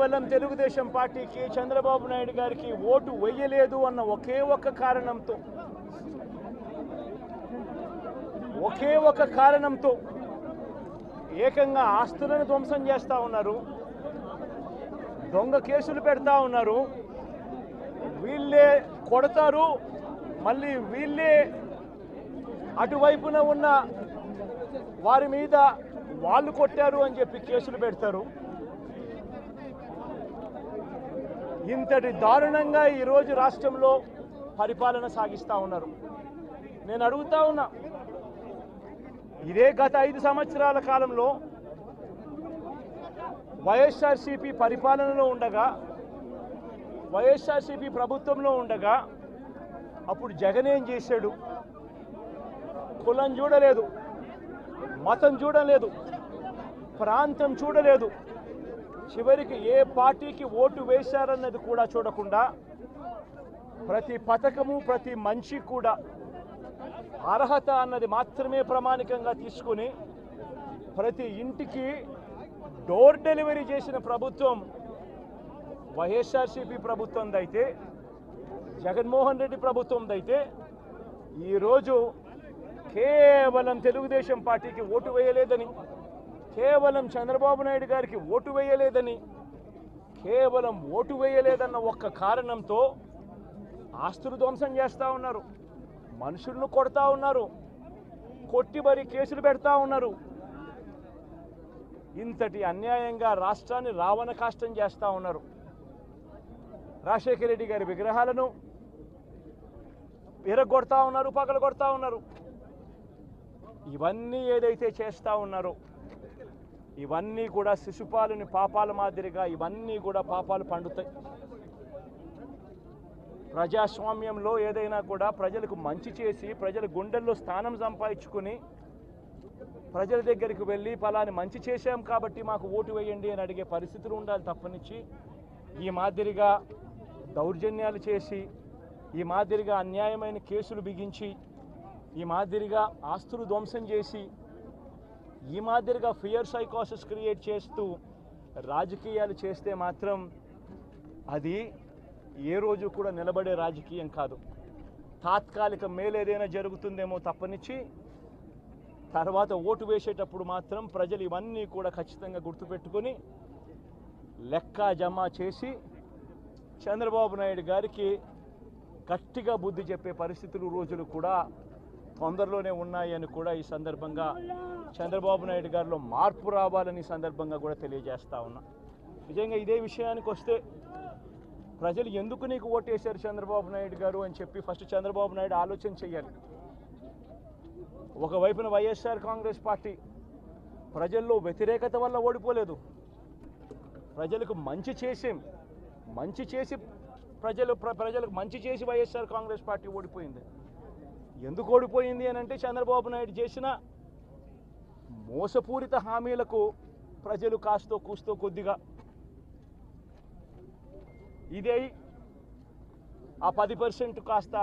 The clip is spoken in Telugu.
కేవలం తెలుగుదేశం పార్టీకి చంద్రబాబు నాయుడు గారికి ఓటు వేయలేదు అన్న ఒకే ఒక కారణంతో ఏకంగా ఆస్తులను ధ్వంసం చేస్తూ ఉన్నారు, దొంగ కేసులు పెడతా ఉన్నారు. వీళ్ళే కొడతారు, మళ్ళీ వీళ్ళే అటువైపున ఉన్న వారి మీద వాళ్ళు కొట్టారు అని చెప్పి కేసులు పెడతారు. ఇంతటి దారుణంగా ఈరోజు రాష్ట్రంలో పరిపాలన సాగిస్తూ ఉన్నారు. నేను అడుగుతా ఉన్నా, ఇదే గత 5 సంవత్సరాల కాలంలో వైఎస్ఆర్సీపీ పరిపాలనలో ఉండగా, వైఎస్ఆర్సీపీ ప్రభుత్వంలో ఉండగా అప్పుడు జగన్ ఏం చేశాడు? కులం చూడలేదు, మతం చూడలేదు, ప్రాంతం చూడలేదు, చివరికి ఏ పార్టీకి ఓటు వేశారన్నది కూడా చూడకుండా ప్రతి పథకము ప్రతి మనిషి కూడా అర్హత అన్నది మాత్రమే ప్రామాణికంగా తీసుకుని ప్రతి ఇంటికి డోర్ డెలివరీ చేసిన ప్రభుత్వం వైఎస్ఆర్సీపీ ప్రభుత్వందైతే, జగన్మోహన్ రెడ్డి ప్రభుత్వందైతే ఈరోజు కేవలం తెలుగుదేశం పార్టీకి ఓటు వేయలేదని, కేవలం చంద్రబాబు నాయుడు గారికి ఓటు వేయలేదని, కేవలం ఓటు వేయలేదన్న ఒక్క కారణంతో ఆస్తులు ధ్వంసం చేస్తూ ఉన్నారు, మనుషులను కొడతా ఉన్నారు, కొట్టి మరి కేసులు పెడతా ఉన్నారు. ఇంతటి అన్యాయంగా రాష్ట్రాన్ని రావణ కాష్టం చేస్తూ ఉన్నారు. రాజశేఖర రెడ్డి గారి విగ్రహాలను విరగొడతా ఉన్నారు, పగలగొడతా ఉన్నారు. ఇవన్నీ ఏదైతే చేస్తూ ఉన్నారో ఇవన్నీ కూడా శిశుపాలుని పాపాల మాదిరిగా ఇవన్నీ కూడా పాపాలు పండుతాయి. ప్రజాస్వామ్యంలో ఏదైనా కూడా ప్రజలకు మంచి చేసి ప్రజల గుండెల్లో స్థానం సంపాదించుకుని ప్రజల దగ్గరికి వెళ్ళి ఫలాని మంచి చేశాం కాబట్టి మాకు ఓటు వేయండి అని అడిగే పరిస్థితులు ఉండాలి తప్పనిచ్చి ఈ మాదిరిగా దౌర్జన్యాలు చేసి, ఈ మాదిరిగా అన్యాయమైన కేసులు బిగించి, ఈ మాదిరిగా ఆస్తులు ధ్వంసం చేసి, ఈ మాదిరిగా ఫియర్ సైకోసిస్ క్రియేట్ చేస్తూ రాజకీయాలు చేస్తే మాత్రం అది ఏ రోజు కూడా నిలబడే రాజకీయం కాదు. తాత్కాలిక మేలేదైనా జరుగుతుందేమో తప్పనిచ్చి తర్వాత ఓటు వేసేటప్పుడు మాత్రం ప్రజలు ఇవన్నీ కూడా ఖచ్చితంగా గుర్తుపెట్టుకొని లెక్క జమ చేసి చంద్రబాబు నాయుడు గారికి గట్టిగా బుద్ధి చెప్పే పరిస్థితులు రోజులు కూడా తొందరలోనే ఉన్నాయని కూడా ఈ సందర్భంగా చంద్రబాబు నాయుడు గారిలో మార్పు రావాలని సందర్భంగా కూడా తెలియజేస్తా ఉన్నా. నిజంగా ఇదే విషయానికి వస్తే ప్రజలు ఎందుకు నీకు ఓటేశారు చంద్రబాబు నాయుడు గారు అని చెప్పి ఫస్ట్ చంద్రబాబు నాయుడు ఆలోచన చేయాలి. ఒకవైపున వైఎస్ఆర్ కాంగ్రెస్ పార్టీ ప్రజల్లో వ్యతిరేకత వల్ల ఓడిపోలేదు, ప్రజలకు మంచి చేసి ప్రజలకు మంచి చేసి వైఎస్ఆర్ కాంగ్రెస్ పార్టీ ఓడిపోయింది. ఎందుకు ఓడిపోయింది అని అంటే చంద్రబాబు నాయుడు చేసిన మోసపూరిత హామీలకు ప్రజలు కాస్తో కూస్తో కొద్దిగా ఇదే ఆ 10% కాస్త